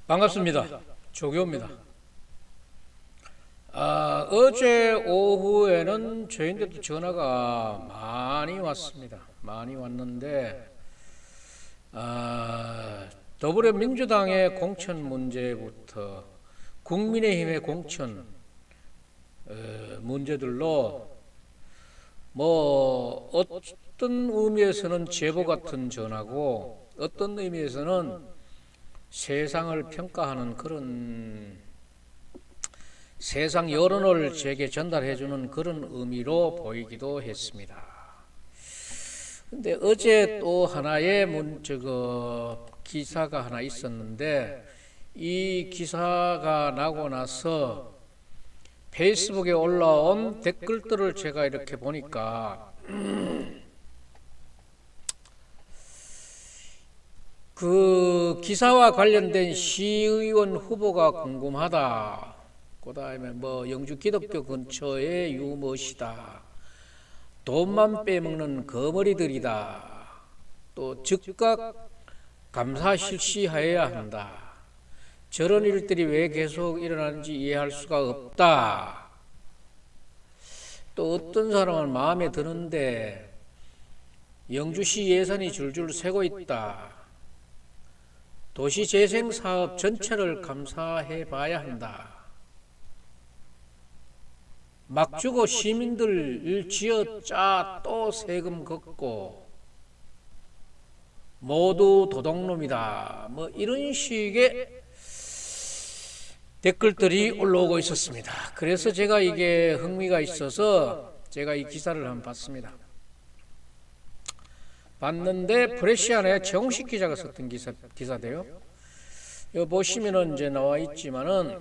반갑습니다. 조교입니다. 어제 오후에는 저희한테도 전화가 많이 왔습니다. 많이 왔는데 더불어민주당의 공천 문제부터 국민의힘의 공천 문제들로 뭐 어떤 의미에서는 제보 같은 전화고 어떤 의미에서는 세상을 평가하는 그런 세상 여론을 제게 전달해주는 그런 의미로 보이기도 했습니다. 근데 어제 또 하나의 기사가 하나 있었는데 이 기사가 나고 나서 페이스북에 올라온 댓글들을 제가 이렇게 보니까 그 기사와 관련된 시의원 후보가 궁금하다. 그 다음에 뭐 영주 기독교 근처에 유머시다. 돈만 빼먹는 거머리들이다. 또 즉각 감사 실시하여야 한다. 저런 일들이 왜 계속 일어나는지 이해할 수가 없다. 또 어떤 사람은 마음에 드는데 영주시 예산이 줄줄 새고 있다. 도시재생사업 전체를 감사해 봐야 한다. 막 주고 시민들 쥐어짜 또 세금 걷고 모두 도둑놈이다. 뭐 이런 식의 댓글들이 올라오고 있었습니다. 그래서 제가 이게 흥미가 있어서 제가 이 기사를 한번 봤습니다. 봤는데 프레시안에 정식 기자가 썼던 기사인데요. 여기 보시면은 이제 나와 있지만은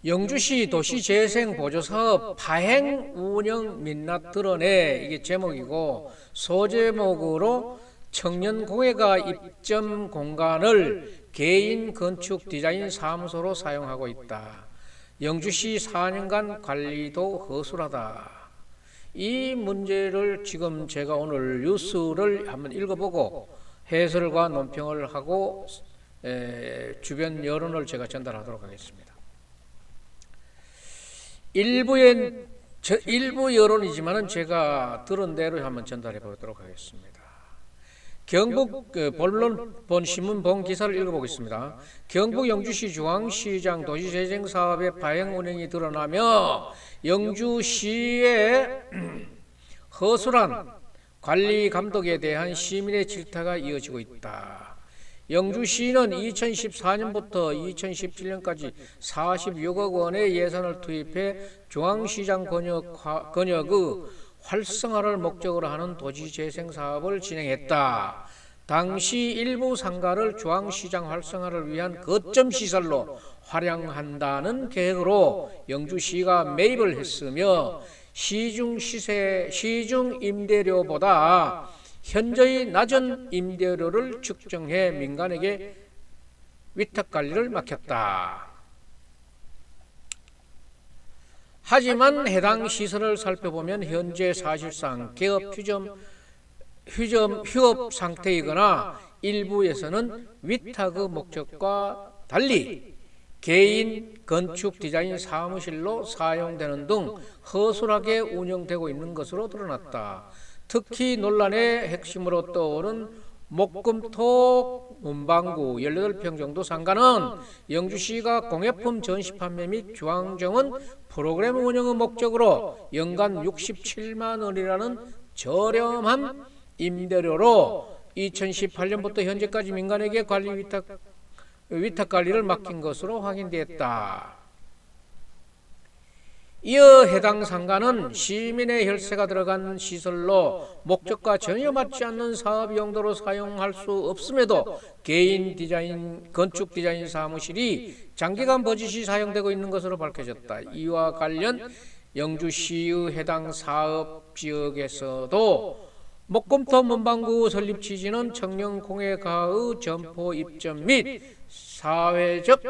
영주시 도시재생 보조사업 파행 운영 민낯 드러내 이게 제목이고 소제목으로 청년공예가 입점 공간을 개인 건축 디자인 사무소로 사용하고 있다. 영주시 4년간 관리도 허술하다. 이 문제를 지금 제가 오늘 뉴스를 한번 읽어보고 해설과 논평을 하고 주변 여론을 제가 전달하도록 하겠습니다. 일부 여론이지만은 제가 들은 대로 한번 전달해 보도록 하겠습니다. 경북 본론 신문 본 기사를 읽어보겠습니다. 경북 영주시 중앙시장 도시재생 사업의 파행 운행이 드러나며 영주시의 허술한 관리 감독에 대한 시민의 질타가 이어지고 있다. 영주시는 2014년부터 2017년까지 46억 원의 예산을 투입해 중앙시장 권역의 활성화를 목적으로 하는 도시재생 사업을 진행했다. 당시 일부 상가를 중앙시장 활성화를 위한 거점 시설로 활용한다는 계획으로 영주시가 매입을 했으며 시중 임대료보다 현저히 낮은 임대료를 측정해 민간에게 위탁관리를 맡겼다. 하지만 해당 시설을 살펴보면 현재 사실상 개업 휴업 상태이거나 일부에서는 위탁의 목적과 달리 개인 건축 디자인 사무실로 사용되는 등 허술하게 운영되고 있는 것으로 드러났다. 특히 논란의 핵심으로 떠오른 목금토 문방구 18평 정도 상가는 영주시가 공예품 전시 판매 및 중앙정원 프로그램 운영의 목적으로 연간 67만 원이라는 저렴한 임대료로 2018년부터 현재까지 민간에게 관리 위탁 관리를 맡긴 것으로 확인되었다. 이어 해당 상가는 시민의 혈세가 들어간 시설로 목적과 전혀 맞지 않는 사업 용도로 사용할 수 없음에도 개인 건축 디자인 사무실이 장기간 버젓이 사용되고 있는 것으로 밝혀졌다. 이와 관련 영주시의 해당 사업 지역에서도 목금토 문방구 설립 취지는 청년공예가의 점포 입점 및 사회적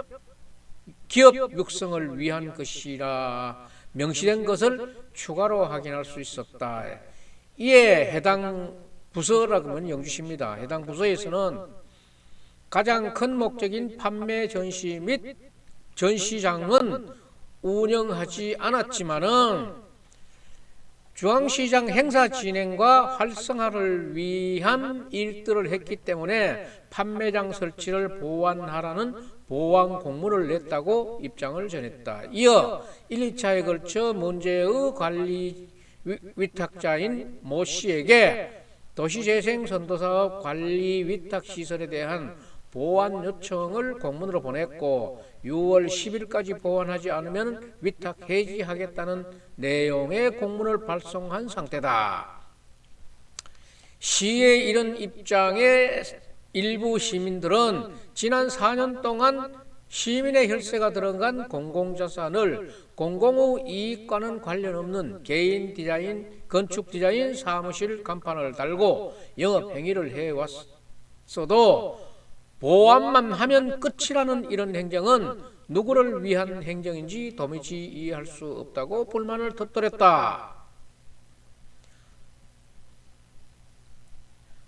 기업 육성을 위한 것이라 명시된 것을 추가로 확인할 수 있었다. 이에 해당 부서라고 하면 영주시입니다. 해당 부서에서는 가장 큰 목적인 판매 전시 및 전시장은 운영하지 않았지만은 중앙시장 행사 진행과 활성화를 위한 일들을 했기 때문에 판매장 설치를 보완하라는 보완 공문을 냈다고 입장을 전했다. 이어 1, 2차에 걸쳐 문제의 관리 위탁자인 모 씨에게 도시재생 선도사업 관리 위탁 시설에 대한 보완 요청을 공문으로 보냈고 6월 10일까지 보완하지 않으면 위탁 해지하겠다는 내용의 공문을 발송한 상태다. 시의 이런 입장에 일부 시민들은 지난 4년 동안 시민의 혈세가 들어간 공공자산을 공공의 이익과는 관련 없는 개인 디자인, 건축 디자인 사무실 간판을 달고 영업 행위를 해왔어도 보완만 하면 끝이라는 이런 행정은 누구를 위한 행정인지 도무지 이해할 수 없다고 불만을 터뜨렸다.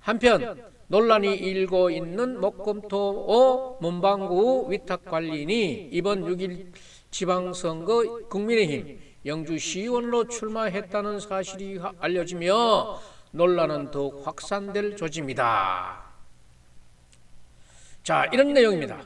한편 논란이 일고 있는 목금토 문방구 위탁관리인이 이번 6일 지방선거 국민의힘 영주시의원으로 출마했다는 사실이 알려지며 논란은 더욱 확산될 조짐이다. 자, 이런 내용입니다.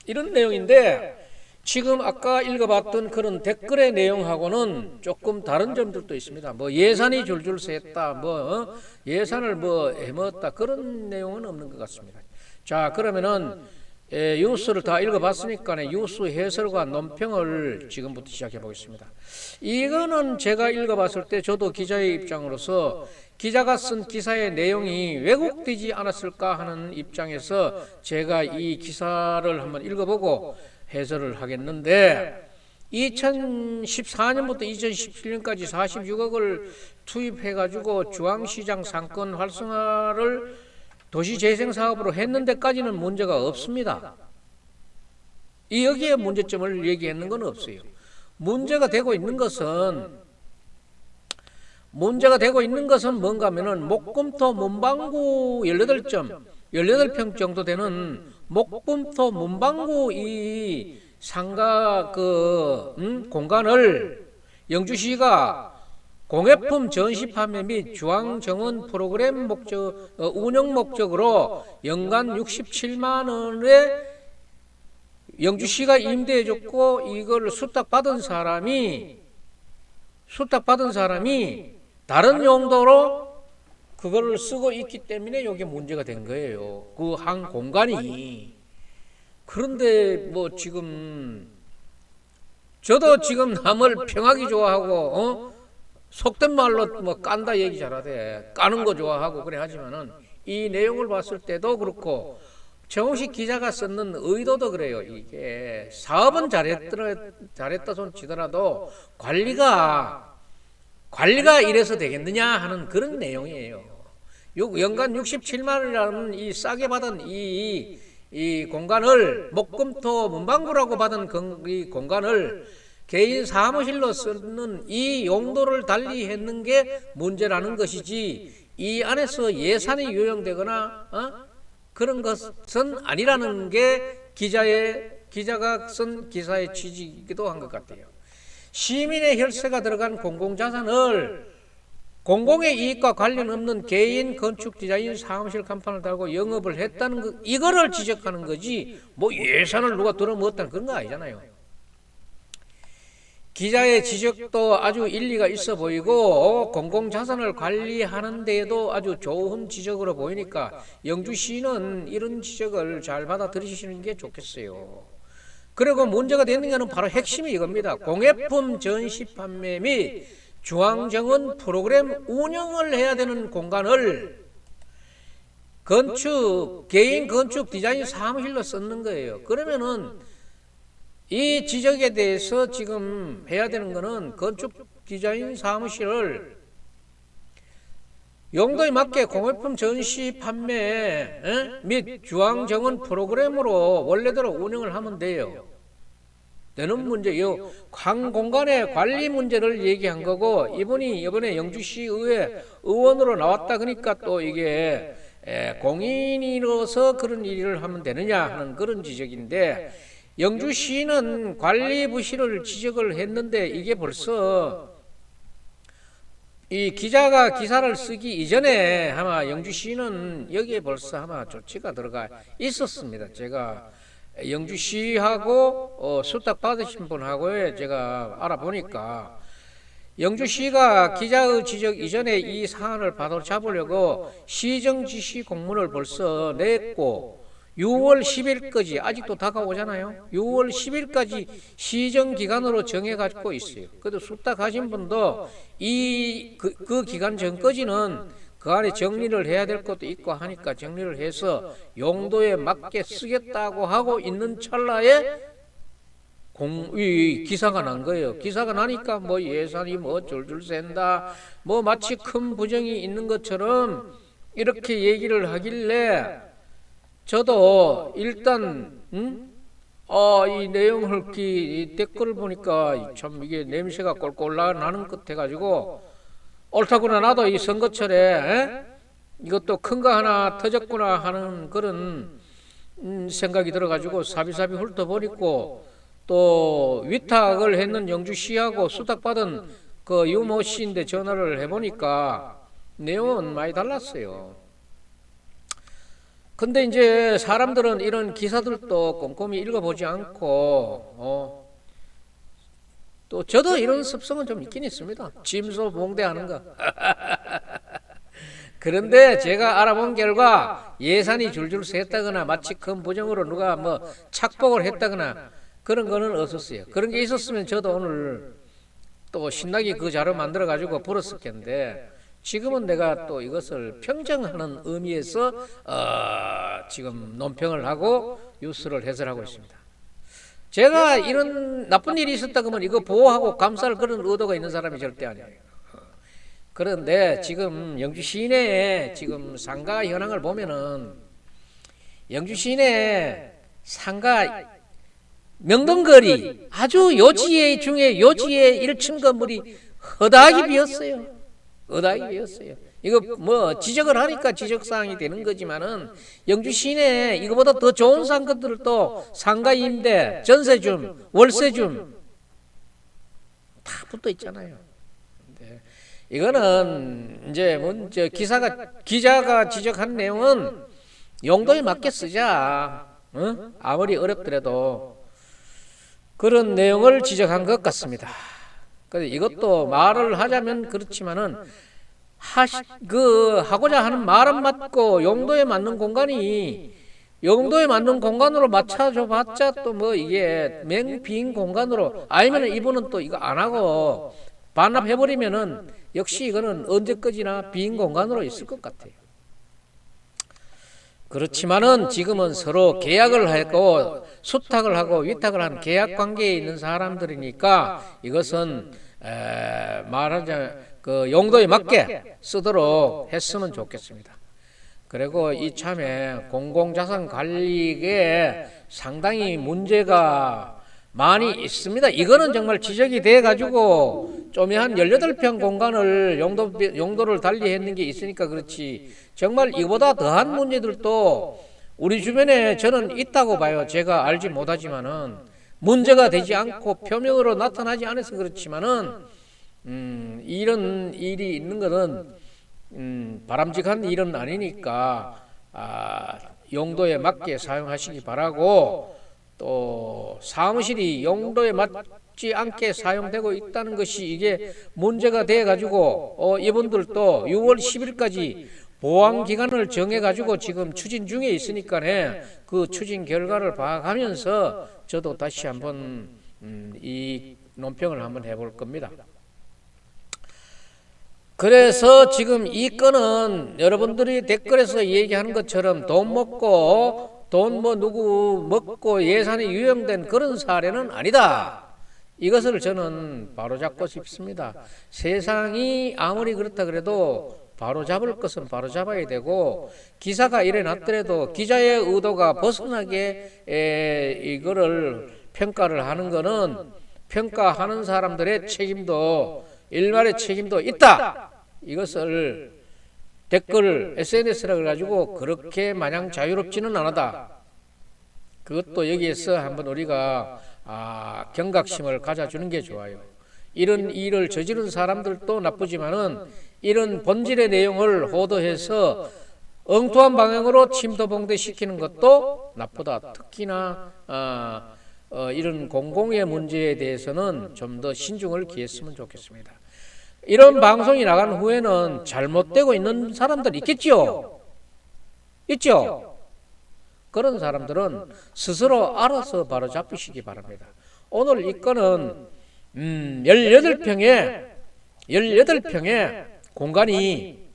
이런 내용인데 지금 아까 읽어봤던 그런 댓글의 내용하고는 조금 다른 점들도 있습니다. 뭐 예산이 줄줄 샜다, 예산을 해먹었다, 그런 내용은 없는 것 같습니다. 자, 그러면은 뉴스를 다 읽어봤으니까 뉴스 해설과 논평을 지금부터 시작해 보겠습니다. 이거는 제가 읽어봤을 때 저도 기자의 입장으로서 기자가 쓴 기사의 내용이 왜곡되지 않았을까 하는 입장에서 제가 이 기사를 한번 읽어보고 해설을 하겠는데 2014년부터 2017년까지 46억을 투입해가지고 중앙시장 상권 활성화를 도시재생사업으로 했는데까지는 문제가 없습니다. 여기에 문제점을 얘기했는 건 없어요. 문제가 되고 있는 것은 뭔가 하면은 목금토 문방구 18평 정도 되는 목금토 문방구 이 상가 공간을 영주시가 공예품 전시 판매 및 중앙정원 프로그램 운영 목적으로 연간 67만 원에 영주시가 임대해줬고 이걸 수탁받은 사람이 다른 용도로 그걸 쓰고 있기 때문에 이게 문제가 된 거예요. 그 한 공간이. 그런데 저도 지금 남을 평하기 좋아하고 속된 말로 깐다 얘기 잘하대. 까는 거 좋아하고 그래 하지만은 이 내용을 봤을 때도 그렇고 정우식 기자가 썼는 의도도 그래요. 이게 사업은 잘했다 손 치더라도 관리가 이래서 되겠느냐 하는 그런 내용이에요. 연간 67만 원이라는 이 싸게 받은 이 공간을 목금토 문방구라고 받은 이 공간을 개인 사무실로 쓰는 이 용도를 달리 했는 게 문제라는 것이지 이 안에서 예산이 요용되거나 그런 것은 아니라는 게 기자가 쓴 기사의 취지이기도 한 것 같아요. 시민의 혈세가 들어간 공공자산을 공공의 이익과 관련 없는 개인 건축 디자인 사무실 간판을 달고 영업을 했다는 거, 이거를 지적하는 거지 예산을 누가 들어먹었다는 그런 거 아니잖아요. 기자의 지적도 아주 일리가 있어 보이고 공공자산을 관리하는 데에도 아주 좋은 지적으로 보이니까 영주시는 이런 지적을 잘 받아들이시는 게 좋겠어요. 그리고 문제가 되는 것은 바로 핵심이 이겁니다. 공예품 전시 판매 및 중앙정원 프로그램 운영을 해야 되는 공간을 개인 건축 디자인 사무실로 쓰는 거예요. 그러면은 이 지적에 대해서 지금 해야 되는 거는 건축 디자인 사무실을 용도에 맞게 공예품 전시 판매 및 중앙정원 프로그램으로 원래대로 운영을 하면 돼요. 되는 문제요. 공간의 관리 문제를 얘기한 거고, 이분이 이번에 영주시의회 의원으로 나왔다 그러니까 또 이게 공인으로서 그런 일을 하면 되느냐 하는 그런 지적인데, 영주시는 관리 부실을 지적을 했는데 이게 벌써 이 기자가 기사를 쓰기 이전에 아마 영주시는 여기에 벌써 아마 조치가 들어가 있었습니다. 제가 영주시하고 수탁 받으신 분하고의 제가 알아보니까 영주시가 기자의 지적 이전에 이 사안을 바로 잡으려고 시정 지시 공문을 벌써 냈고 6월 10일까지 아직도 다가오잖아요. 6월 10일까지 시정 기간으로 정해가지고 있어요. 그래도 수탁하신 분도 그 기간 전까지는 그 안에 정리를 해야 될 것도 있고 하니까 정리를 해서 용도에 맞게 쓰겠다고 하고 있는 찰나에 기사가 난 거예요. 기사가 나니까 뭐 예산이 뭐 줄줄 샌다, 뭐 마치 큰 부정이 있는 것처럼 이렇게 얘기를 하길래 저도 일단 이 내용을 이 댓글을 보니까 참 이게 냄새가 꼴꼴 나는 것 해가지고 옳다구나, 나도 이 선거철에 이것도 큰 거 하나 터졌구나 하는 그런 생각이 들어가지고 사비사비 훑어버리고, 또 위탁을 했는 영주시하고 수탁받은 그 유모 씨인데 전화를 해보니까 내용은 많이 달랐어요. 근데 이제 사람들은 이런 기사들도 꼼꼼히 읽어보지 않고 또 저도 이런 습성은 좀 있긴 있습니다. 짐소봉대하는 거. 그런데 제가 알아본 결과 예산이 줄줄 샜다거나 마치 큰 부정으로 누가 뭐 착복을 했다거나 그런 거는 없었어요. 그런 게 있었으면 저도 오늘 또 신나게 그 자료 만들어 가지고 불었을 텐데, 지금은 내가 또 이것을 평정하는 의미에서 지금 논평을 하고 뉴스를 해설하고 있습니다. 제가 이런 나쁜 일이 있었다 그러면 이거 보호하고 감쌀 그런 의도가 있는 사람이 절대 아니에요. 그런데 지금 영주 시내에 지금 상가 현황을 보면은 영주 시내 상가 명동거리 아주 요지의 중에 요지의 1층 건물이 허다하게 비었어요. 허다하게 비었어요. 이거 뭐 지적을 하니까 지적사항이 되는 거지만은 영주 시내에 이거보다 더 좋은 상가들도 상가 임대, 전세줌, 월세줌 다 붙어 있잖아요. 근데 이거는 이제 먼저 기자가 지적한 내용은 용도에 맞게 쓰자. 아무리 어렵더라도 그런 내용을 지적한 것 같습니다. 그래서 이것도 말을 하자면 그렇지만은 하고자 하는 말은 맞고 용도에 맞는 공간으로 맞춰줘 봤자 또 뭐 이게 맹비인 공간으로, 아니면 이분은 또 이거 안 하고 반납해버리면은 역시 이거는 언제까지나 비인 공간으로 있을 것 같아요. 그렇지만은 지금은 서로 계약을 하고 수탁을 하고 위탁을 한 계약 관계에 있는 사람들이니까 이것은 말하자 그 용도에 맞게 쓰도록 했으면 좋겠습니다. 그리고 이참에 공공자산 관리에 상당히 문제가 많이 있습니다. 이거는 정말 지적이 돼가지고 좀 한 18평 공간을 용도를 달리 했는 게 있으니까 그렇지, 정말 이보다 더한 문제들도 우리 주변에 저는 있다고 봐요. 제가 알지 못하지만은 문제가 되지 않고 표면으로 나타나지 않아서 그렇지만은 이런 일이 있는 것은 바람직한 일은 아니니까 용도에 맞게 사용하시기 바라고, 또 사무실이 용도에 맞지 않게 사용되고 있다는 것이 이게 문제가 돼 가지고 이분들도 6월 10일까지 보완 기간을 정해 가지고 지금 추진 중에 있으니까 그 추진 결과를 봐가면서 저도 다시 한번 이 논평을 한번 해볼 겁니다. 그래서 지금 이 건은 여러분들이 댓글에서 얘기하는 것처럼 돈 누구 먹고 예산이 유용된 그런 사례는 아니다. 이것을 저는 바로잡고 싶습니다. 세상이 아무리 그렇다 그래도 바로잡을 것은 바로잡아야 되고, 기사가 이래 놨더라도 기자의 의도가 벗어나게 이거를 평가를 하는 거는 평가하는 사람들의 책임도 일말의 책임도 있다. 이것을 댓글 SNS라 그래가지고 그렇게 마냥 자유롭지는 않았다. 그것도 여기에서 한번 우리가 경각심을 가져주는 게 좋아요. 이런 일을 저지른 사람들도 나쁘지만은 이런 본질의 내용을 호도해서 엉뚱한 방향으로 침도봉대시키는 것도 나쁘다. 특히나 이런 공공의 문제에 대해서는 좀 더 신중을 기했으면 좋겠습니다. 이런 방송이 나간 후에는 잘못되고 있는 사람들 있겠죠? 있죠? 그런 사람들은 스스로 알아서 바로 잡히시기 바랍니다. 오늘 이 건은 18평의 공간이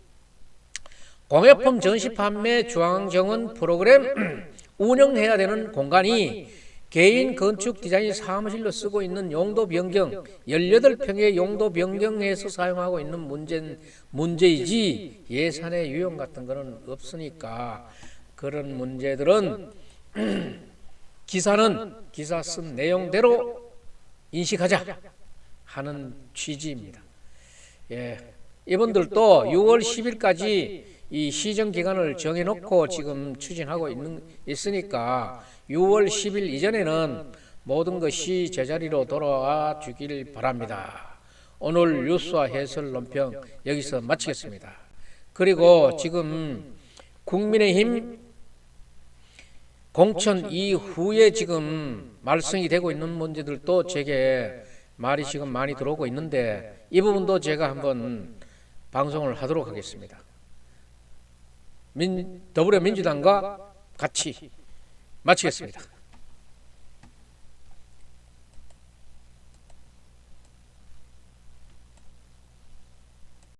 공예품 전시 판매 중앙정원 프로그램 운영해야 되는 공간이 개인 건축 디자인 사무실로 쓰고 있는 용도 변경 18평의 용도 변경해서 사용하고 있는 문제이지 예산의 유용 같은 거는 없으니까 그런 문제들은 기사 쓴 내용대로 인식하자 하는 취지입니다. 예, 이분들도 6월 10일까지 이 시정 기간을 정해놓고 지금 추진하고 있으니까 6월 10일 이전에는 모든 것이 제자리로 돌아와 주길 바랍니다. 오늘 뉴스와 해설 논평 여기서 마치겠습니다. 그리고 지금 국민의힘 공천 이후에 지금 말썽이 되고 있는 문제들도 제게 말이 지금 많이 들어오고 있는데 이 부분도 제가 한번 방송을 하도록 하겠습니다. 더불어민주당과 같이 마치겠습니다.